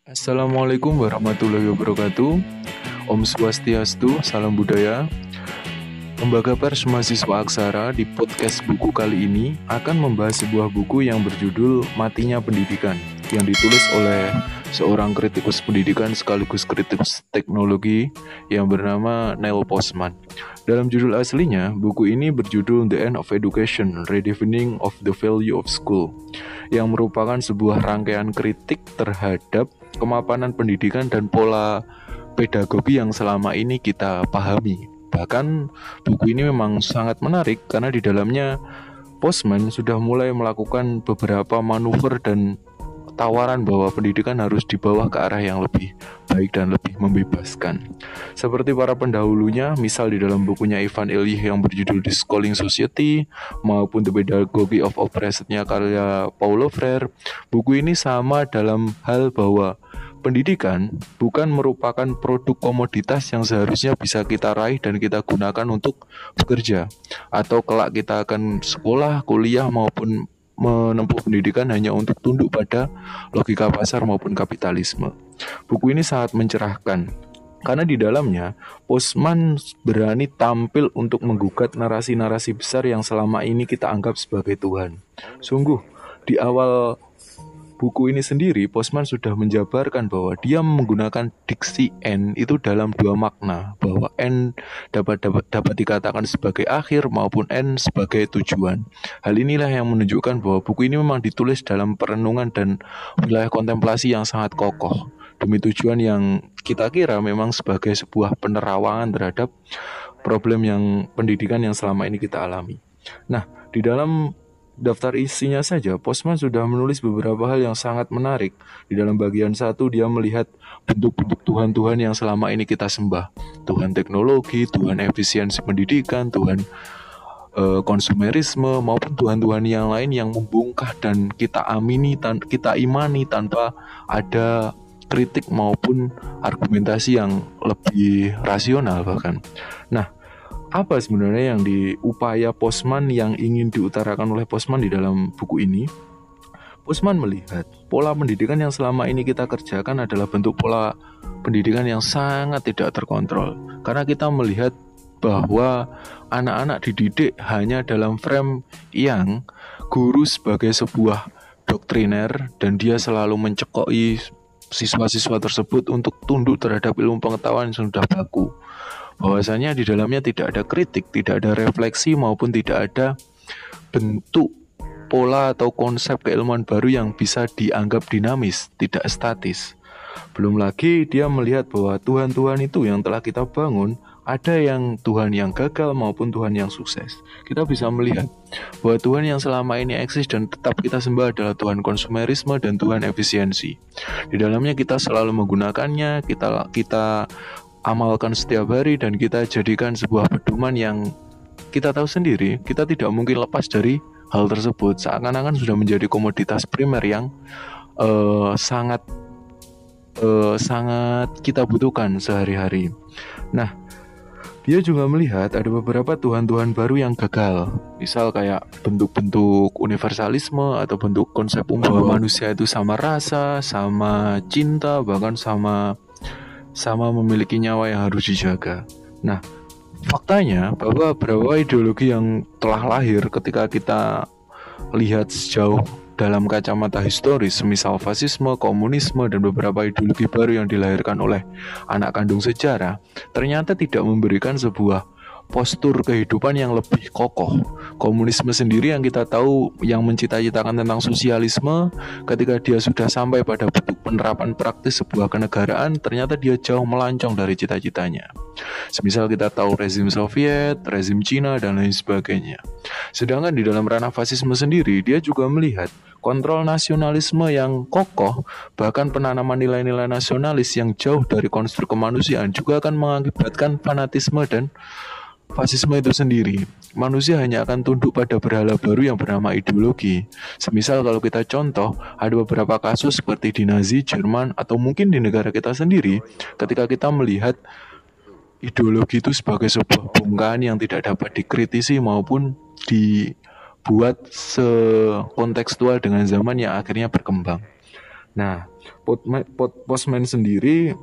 Assalamualaikum warahmatullahi wabarakatuh. Om Swastiastu, salam budaya. Lembaga Pers Mahasiswa Aksara di podcast buku kali ini akan membahas sebuah buku yang berjudul Matinya Pendidikan, yang ditulis oleh seorang kritikus pendidikan sekaligus kritikus teknologi yang bernama Neil Postman. Dalam judul aslinya, buku ini berjudul The End of Education, Redefining of the Value of School, yang merupakan sebuah rangkaian kritik terhadap kemapanan pendidikan dan pola pedagogi yang selama ini kita pahami. Bahkan buku ini memang sangat menarik karena di dalamnya Postman sudah mulai melakukan beberapa manuver dan tawaran bahwa pendidikan harus dibawa ke arah yang lebih baik dan lebih membebaskan. Seperti para pendahulunya, misal di dalam bukunya Ivan Illich yang berjudul The Schooling Society maupun The Pedagogy of Oppression-nya karya Paulo Freire, buku ini sama dalam hal bahwa pendidikan bukan merupakan produk komoditas yang seharusnya bisa kita raih dan kita gunakan untuk bekerja, atau kelak kita akan sekolah, kuliah maupun menempuh pendidikan hanya untuk tunduk pada logika pasar maupun kapitalisme. Buku ini sangat mencerahkan karena di dalamnya Postman berani tampil untuk menggugat narasi-narasi besar yang selama ini kita anggap sebagai Tuhan. Sungguh, di awal buku ini sendiri, Postman sudah menjabarkan bahwa dia menggunakan diksi N itu dalam dua makna, bahwa N dapat dikatakan sebagai akhir maupun N sebagai tujuan. Hal inilah yang menunjukkan bahwa buku ini memang ditulis dalam perenungan dan wilayah kontemplasi yang sangat kokoh, demi tujuan yang kita kira memang sebagai sebuah penerawangan terhadap problem yang pendidikan yang selama ini kita alami. Nah, di dalam daftar isinya saja, Postman sudah menulis beberapa hal yang sangat menarik. Di dalam bagian 1, dia melihat bentuk-bentuk Tuhan-Tuhan yang selama ini kita sembah. Tuhan teknologi, Tuhan efisiensi pendidikan, Tuhan konsumerisme, maupun Tuhan-Tuhan yang lain yang membungkah dan kita kita imani tanpa ada kritik maupun argumentasi yang lebih rasional bahkan. Nah, apa sebenarnya yang diupaya Postman yang ingin diutarakan oleh Postman di dalam buku ini? Postman melihat pola pendidikan yang selama ini kita kerjakan adalah bentuk pola pendidikan yang sangat tidak terkontrol. Karena kita melihat bahwa anak-anak dididik hanya dalam frame yang guru sebagai sebuah doktriner dan dia selalu mencekoki siswa-siswa tersebut untuk tunduk terhadap ilmu pengetahuan yang sudah baku. Bahwasanya di dalamnya tidak ada kritik, tidak ada refleksi maupun tidak ada bentuk pola atau konsep keilmuan baru yang bisa dianggap dinamis, tidak statis. Belum lagi dia melihat bahwa Tuhan-Tuhan itu yang telah kita bangun, ada yang Tuhan yang gagal maupun Tuhan yang sukses. Kita bisa melihat bahwa Tuhan yang selama ini eksis dan tetap kita sembah adalah Tuhan konsumerisme dan Tuhan efisiensi. Di dalamnya kita selalu menggunakannya, kita amalkan setiap hari dan kita jadikan sebuah pedoman yang kita tahu sendiri, kita tidak mungkin lepas dari hal tersebut. Seakan-akan sudah menjadi komoditas primer yang sangat kita butuhkan sehari-hari. Nah, dia juga melihat ada beberapa Tuhan-Tuhan baru yang gagal. Misal kayak bentuk-bentuk universalisme atau bentuk konsep bahwa manusia itu sama rasa, sama cinta, bahkan sama memiliki nyawa yang harus dijaga. Nah, faktanya bahwa beberapa ideologi yang telah lahir ketika kita lihat sejauh dalam kacamata historis, semisal fasisme, komunisme, dan beberapa ideologi baru yang dilahirkan oleh anak kandung sejarah, ternyata tidak memberikan sebuah postur kehidupan yang lebih kokoh. Komunisme sendiri yang kita tahu yang mencita-citakan tentang sosialisme, ketika dia sudah sampai pada bentuk penerapan praktis sebuah kenegaraan, ternyata dia jauh melancong dari cita-citanya. Semisal kita tahu rezim Soviet, rezim Cina, dan lain sebagainya. Sedangkan di dalam ranah fasisme sendiri, dia juga melihat kontrol nasionalisme yang kokoh, bahkan penanaman nilai-nilai nasionalis yang jauh dari konstruk kemanusiaan juga akan mengakibatkan fanatisme dan fasisme itu sendiri. Manusia hanya akan tunduk pada berhala baru yang bernama ideologi. Semisal kalau kita contoh, ada beberapa kasus seperti di Nazi, Jerman, atau mungkin di negara kita sendiri, ketika kita melihat ideologi itu sebagai sebuah bongkahan yang tidak dapat dikritisi maupun dibuat sekontekstual dengan zaman yang akhirnya berkembang. Nah, Postman sendiri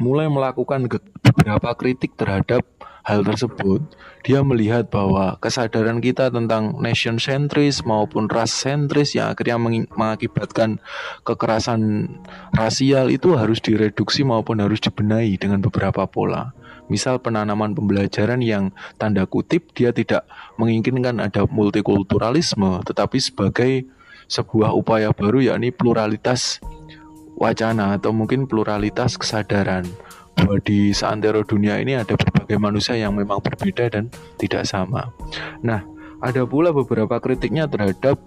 mulai melakukan beberapa kritik terhadap hal tersebut. Dia melihat bahwa kesadaran kita tentang nation sentris maupun ras sentris yang akhirnya mengakibatkan kekerasan rasial itu harus direduksi maupun harus dibenahi dengan beberapa pola. Misal penanaman pembelajaran yang tanda kutip dia tidak menginginkan ada multikulturalisme, tetapi sebagai sebuah upaya baru yakni pluralitas wacana atau mungkin pluralitas kesadaran bahwa di seantero dunia ini ada berbagai manusia yang memang berbeda dan tidak sama. Nah, ada pula beberapa kritiknya terhadap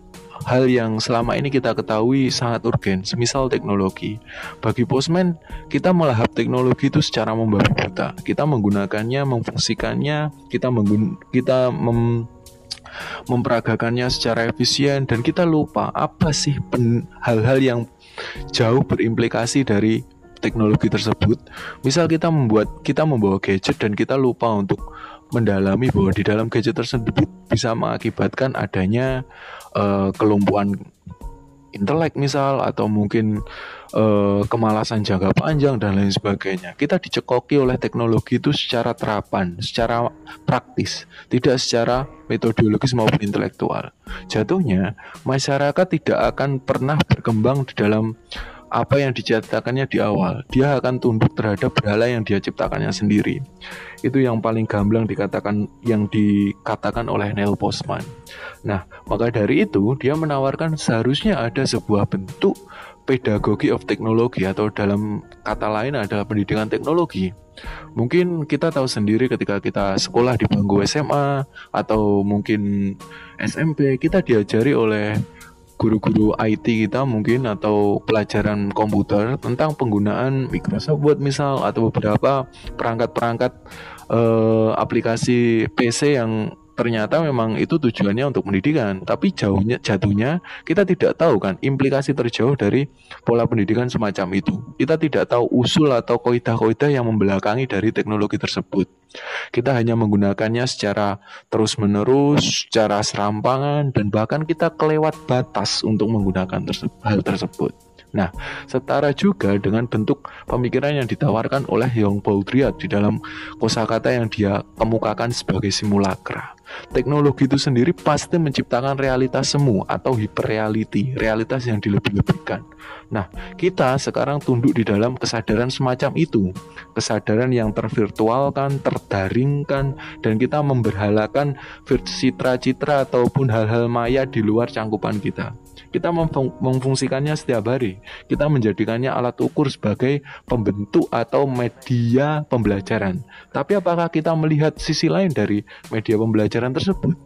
hal yang selama ini kita ketahui sangat urgen, semisal teknologi. Bagi Postman, kita melahap teknologi itu secara membabi buta. Kita menggunakannya, memfungsikannya, kita memperagakannya secara efisien, dan kita lupa apa sih hal-hal yang jauh berimplikasi dari teknologi tersebut. Misal kita membawa gadget dan kita lupa untuk mendalami bahwa di dalam gadget tersebut bisa mengakibatkan adanya kelumpuhan intelek misal, atau mungkin kemalasan jangka panjang dan lain sebagainya. Kita dicekoki oleh teknologi itu secara terapan, secara praktis, tidak secara metodologis maupun intelektual. Jatuhnya masyarakat tidak akan pernah berkembang di dalam apa yang diciptakannya di awal. Dia akan tunduk terhadap berhala yang dia ciptakannya sendiri. Itu yang paling gamblang dikatakan oleh Neil Postman. Nah, maka dari itu dia menawarkan seharusnya ada sebuah bentuk pedagogy of technology, atau dalam kata lain adalah pendidikan teknologi. Mungkin kita tahu sendiri ketika kita sekolah di bangku SMA atau mungkin SMP, kita diajari oleh guru-guru IT kita mungkin, atau pelajaran komputer tentang penggunaan Microsoft Word misal, atau beberapa perangkat-perangkat aplikasi PC yang ternyata memang itu tujuannya untuk pendidikan. Tapi jatuhnya kita tidak tahu kan implikasi terjauh dari pola pendidikan semacam itu. Kita tidak tahu usul atau kaidah-kaidah yang membelakangi dari teknologi tersebut. Kita hanya menggunakannya secara terus-menerus, secara serampangan, dan bahkan kita kelewat batas untuk menggunakan hal tersebut. Nah, setara juga dengan bentuk pemikiran yang ditawarkan oleh Young Baudrillard di dalam kosakata yang dia kemukakan sebagai simulakra. Teknologi itu sendiri pasti menciptakan realitas semu atau hyperreality, realitas yang dilebih-lebihkan. Nah, kita sekarang tunduk di dalam kesadaran semacam itu, kesadaran yang tervirtualkan, terdaringkan, dan kita memberhalakan citra-citra ataupun hal-hal maya di luar cangkupan kita. Kita memfungsikannya setiap hari. Kita menjadikannya alat ukur sebagai pembentuk atau media pembelajaran. Tapi apakah kita melihat sisi lain dari media pembelajaran tersebut?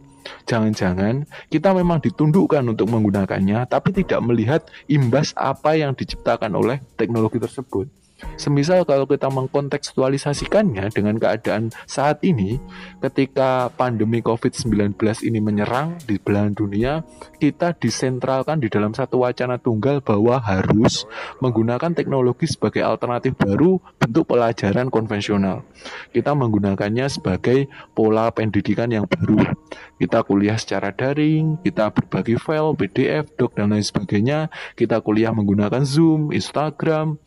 Jangan-jangan kita memang ditundukkan untuk menggunakannya, tapi tidak melihat imbas apa yang diciptakan oleh teknologi tersebut. Semisal kalau kita mengkontekstualisasikannya dengan keadaan saat ini, ketika pandemi COVID-19 ini menyerang di belahan dunia, kita disentralkan di dalam satu wacana tunggal bahwa harus menggunakan teknologi sebagai alternatif baru bentuk pelajaran konvensional. Kita menggunakannya sebagai pola pendidikan yang baru. Kita kuliah secara daring, kita berbagi file, PDF, doc, dan lain sebagainya. Kita kuliah menggunakan Zoom, Instagram,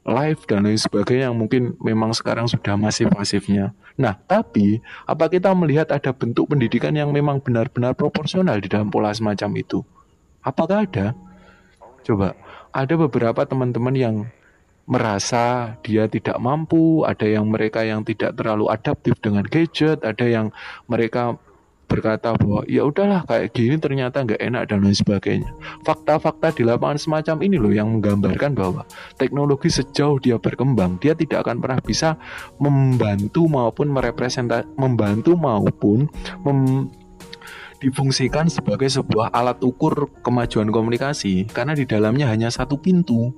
live, dan lain sebagainya yang mungkin memang sekarang sudah masif-masifnya. Nah, tapi apa kita melihat ada bentuk pendidikan yang memang benar-benar proporsional di dalam pola semacam itu? Apakah ada? Coba, ada beberapa teman-teman yang merasa dia tidak mampu, ada yang mereka yang tidak terlalu adaptif dengan gadget, ada yang mereka berkata bahwa ya udahlah kayak gini ternyata nggak enak dan lain sebagainya. Fakta-fakta di lapangan semacam ini loh yang menggambarkan bahwa teknologi sejauh dia berkembang, dia tidak akan pernah bisa membantu maupun difungsikan sebagai sebuah alat ukur kemajuan komunikasi, karena di dalamnya hanya satu pintu,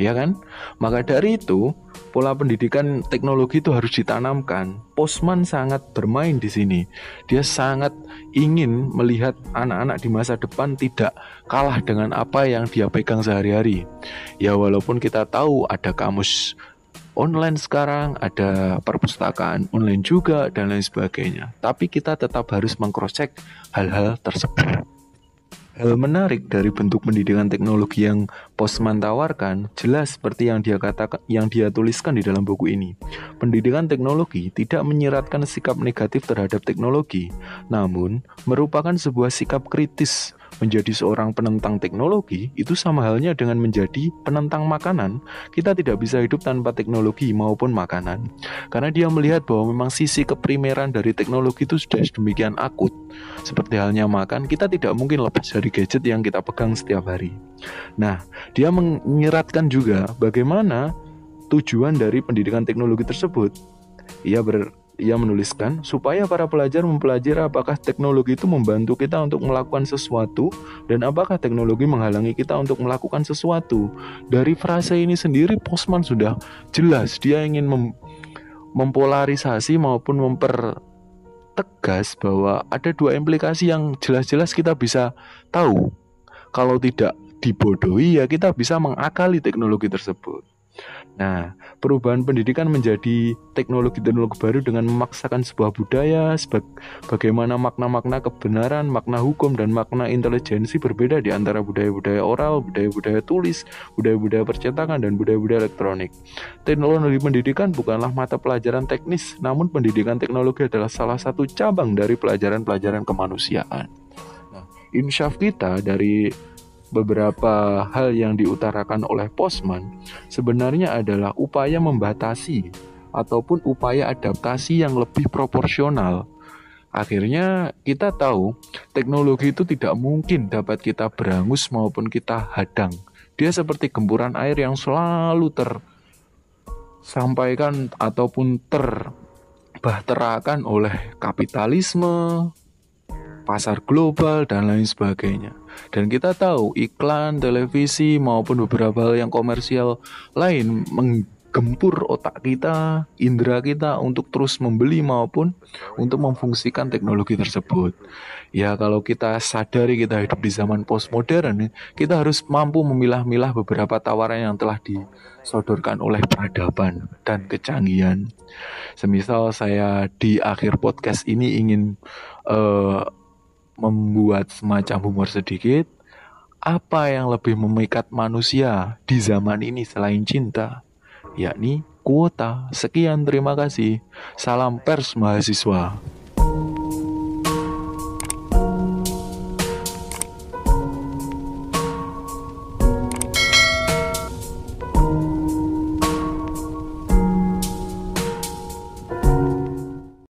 ya kan? Maka dari itu, pola pendidikan teknologi itu harus ditanamkan. Postman sangat bermain di sini. Dia sangat ingin melihat anak-anak di masa depan tidak kalah dengan apa yang dia pegang sehari-hari. Ya walaupun kita tahu ada kamus online sekarang, ada perpustakaan online juga, dan lain sebagainya. Tapi kita tetap harus meng-cross-check hal-hal tersebut. Hal menarik dari bentuk pendidikan teknologi yang Postman tawarkan jelas seperti yang dia tuliskan di dalam buku ini. Pendidikan teknologi tidak menyiratkan sikap negatif terhadap teknologi, namun merupakan sebuah sikap kritis. Menjadi seorang penentang teknologi itu sama halnya dengan menjadi penentang makanan. Kita tidak bisa hidup tanpa teknologi maupun makanan. Karena dia melihat bahwa memang sisi keprimeran dari teknologi itu sudah sedemikian akut. Seperti halnya makan, kita tidak mungkin lepas dari gadget yang kita pegang setiap hari. Nah, dia menyiratkan juga bagaimana tujuan dari pendidikan teknologi tersebut. Ia menuliskan supaya para pelajar mempelajari apakah teknologi itu membantu kita untuk melakukan sesuatu dan apakah teknologi menghalangi kita untuk melakukan sesuatu. Dari frase ini sendiri Postman sudah jelas dia ingin mempolarisasi maupun mempertegas bahwa ada dua implikasi yang jelas-jelas kita bisa tahu. Kalau tidak dibodohi ya kita bisa mengakali teknologi tersebut. Nah, perubahan pendidikan menjadi teknologi-teknologi baru dengan memaksakan sebuah budaya, bagaimana makna-makna kebenaran, makna hukum, dan makna intelijensi berbeda di antara budaya-budaya oral, budaya-budaya tulis, budaya-budaya percetakan, dan budaya-budaya elektronik. Teknologi pendidikan bukanlah mata pelajaran teknis, namun pendidikan teknologi adalah salah satu cabang dari pelajaran-pelajaran kemanusiaan. Nah, insyaf kita dari beberapa hal yang diutarakan oleh Postman sebenarnya adalah upaya membatasi ataupun upaya adaptasi yang lebih proporsional. Akhirnya kita tahu teknologi itu tidak mungkin dapat kita berangus maupun kita hadang. Dia seperti gempuran air yang selalu tersampaikan ataupun terbahterakan oleh kapitalisme, pasar global, dan lain sebagainya. Dan kita tahu iklan, televisi, maupun beberapa hal yang komersial lain menggempur otak kita, indera kita untuk terus membeli maupun untuk memfungsikan teknologi tersebut. Ya kalau kita sadari kita hidup di zaman postmodern, kita harus mampu memilah-milah beberapa tawaran yang telah disodorkan oleh peradaban dan kecanggihan. Semisal saya di akhir podcast ini ingin membuat semacam humor sedikit. Apa yang lebih memikat manusia di zaman ini selain cinta? Yakni kuota. Sekian, terima kasih. Salam pers mahasiswa.